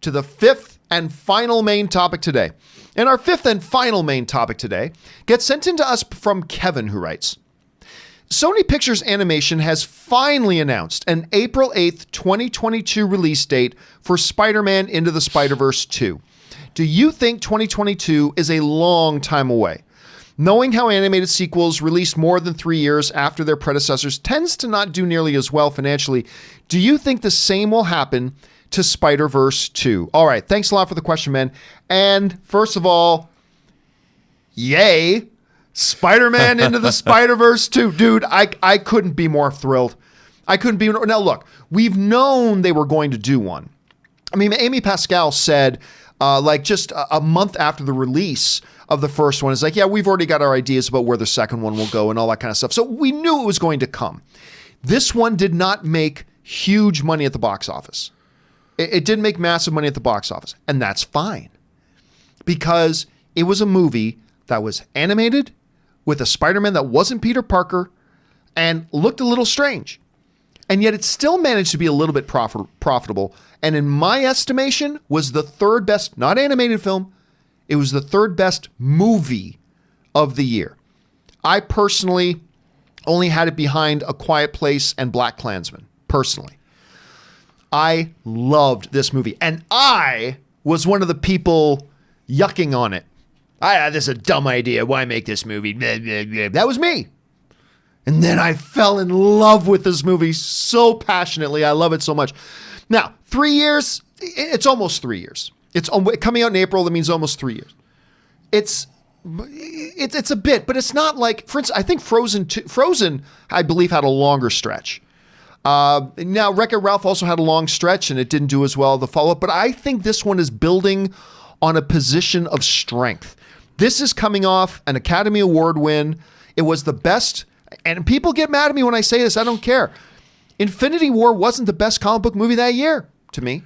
to the fifth and final main topic today. And our fifth and final main topic today gets sent in to us from Kevin, who writes, Sony Pictures Animation has finally announced an April 8th, 2022 release date for Spider-Man Into the Spider-Verse 2. Do you think 2022 is a long time away? Knowing how animated sequels released more than 3 years after their predecessors tends to not do nearly as well financially, do you think the same will happen to Spider-Verse 2? All right, thanks a lot for the question, man. And first of all, yay, Spider-Man Into the Spider-Verse 2. Dude, I couldn't be more thrilled. I couldn't be. Now, look, we've known they were going to do one. I mean, Amy Pascal said, just a month after the release of the first one, is like, yeah, we've already got our ideas about where the second one will go and all that kind of stuff. So we knew it was going to come. This one did not make huge money at the box office. It didn't make massive money at the box office. And that's fine. Because it was a movie that was animated with a Spider-Man that wasn't Peter Parker and looked a little strange. And yet it still managed to be a little bit profitable. And in my estimation, was the third best, not animated film, it was the third best movie of the year. I personally only had it behind A Quiet Place and BlacKkKlansman, personally. I loved this movie. And I was one of the people yucking on it. This is a dumb idea. Why make this movie? Blah, blah, blah. That was me. And then I fell in love with this movie so passionately. I love it so much. Now, 3 years, it's almost 3 years. It's coming out in April. That means almost 3 years. It's a bit, but it's not like, for instance, I think Frozen, I believe, had a longer stretch. Now, Wreck-It Ralph also had a long stretch, and it didn't do as well the follow-up. But I think this one is building on a position of strength. This is coming off an Academy Award win. It was the best, and people get mad at me when I say this. I don't care. Infinity War wasn't the best comic book movie that year, to me.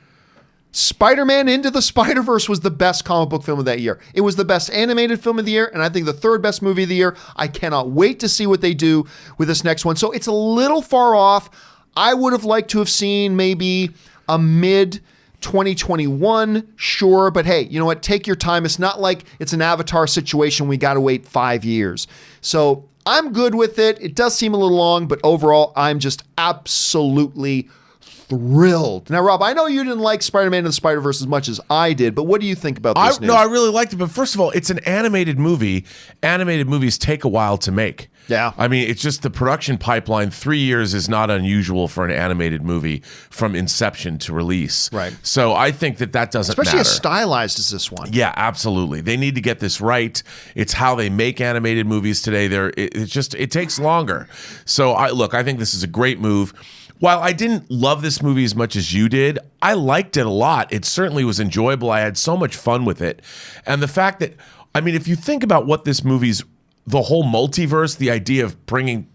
Spider-Man Into the Spider-Verse was the best comic book film of that year. It was the best animated film of the year, and I think the third best movie of the year. I cannot wait to see what they do with this next one. So it's a little far off. I would have liked to have seen maybe a mid 2021, sure, but hey, you know what? Take your time. It's not like it's an Avatar situation. We got to wait 5 years. So I'm good with it. It does seem a little long, but overall, I'm just absolutely thrilled. Now, Rob, I know you didn't like Spider-Man and the Spider-Verse as much as I did, but what do you think about this news? No, I really liked it, but first of all, it's an animated movie. Animated movies take a while to make. Yeah. I mean, it's just the production pipeline. 3 years is not unusual for an animated movie from inception to release. Right. So I think that doesn't Especially matter. as stylized as this one. Yeah, absolutely. They need to get this right. It's how they make animated movies today. It takes longer. So I think this is a great move. While I didn't love this movie as much as you did, I liked it a lot. It certainly was enjoyable. I had so much fun with it. And the fact that, I mean, if you think about what this movie's, the whole multiverse, the idea of bringing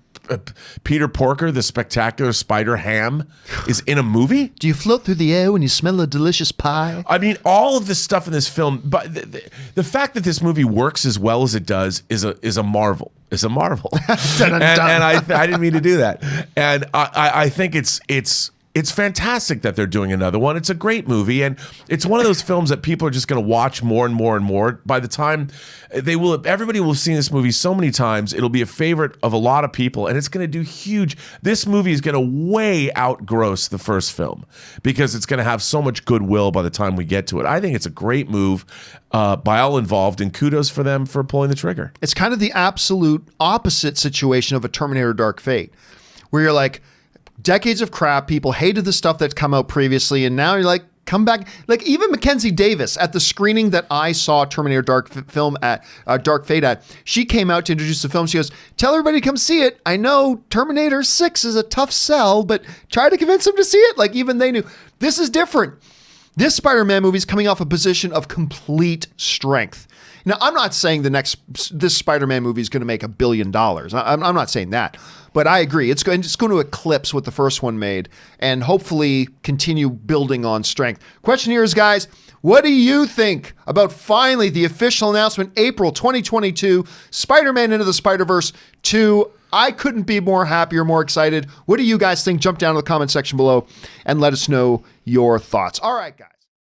Peter Porker, the spectacular Spider-Ham, is in a movie. Do you float through the air when you smell a delicious pie? I mean, all of this stuff in this film, but the fact that this movie works as well as it does is a marvel. It's a marvel. and I didn't mean to do that. And I think it's fantastic that they're doing another one. It's a great movie, and it's one of those films that people are just going to watch more and more and more. By the time everybody will have seen this movie so many times, it'll be a favorite of a lot of people, and it's going to do huge. This movie is going to way outgross the first film because it's going to have so much goodwill by the time we get to it. I think it's a great move by all involved, and kudos for them for pulling the trigger. It's kind of the absolute opposite situation of a Terminator Dark Fate, where you're like, decades of crap, people hated the stuff that's come out previously, and now you're like, come back. Like even Mackenzie Davis at the screening that I saw Terminator Dark Fate at, she came out to introduce the film. She goes, tell everybody to come see it. I know Terminator 6 is a tough sell, but try to convince them to see it. Like even they knew. This is different. This Spider-Man movie is coming off a position of complete strength. Now, I'm not saying this Spider-Man movie is going to make $1 billion. I'm not saying that. But I agree. It's going to eclipse what the first one made and hopefully continue building on strength. Question here is, guys, what do you think about finally the official announcement, April 2022, Spider-Man Into the Spider-Verse 2? I couldn't be more happy or more excited. What do you guys think? Jump down to the comment section below and let us know your thoughts. All right, guys.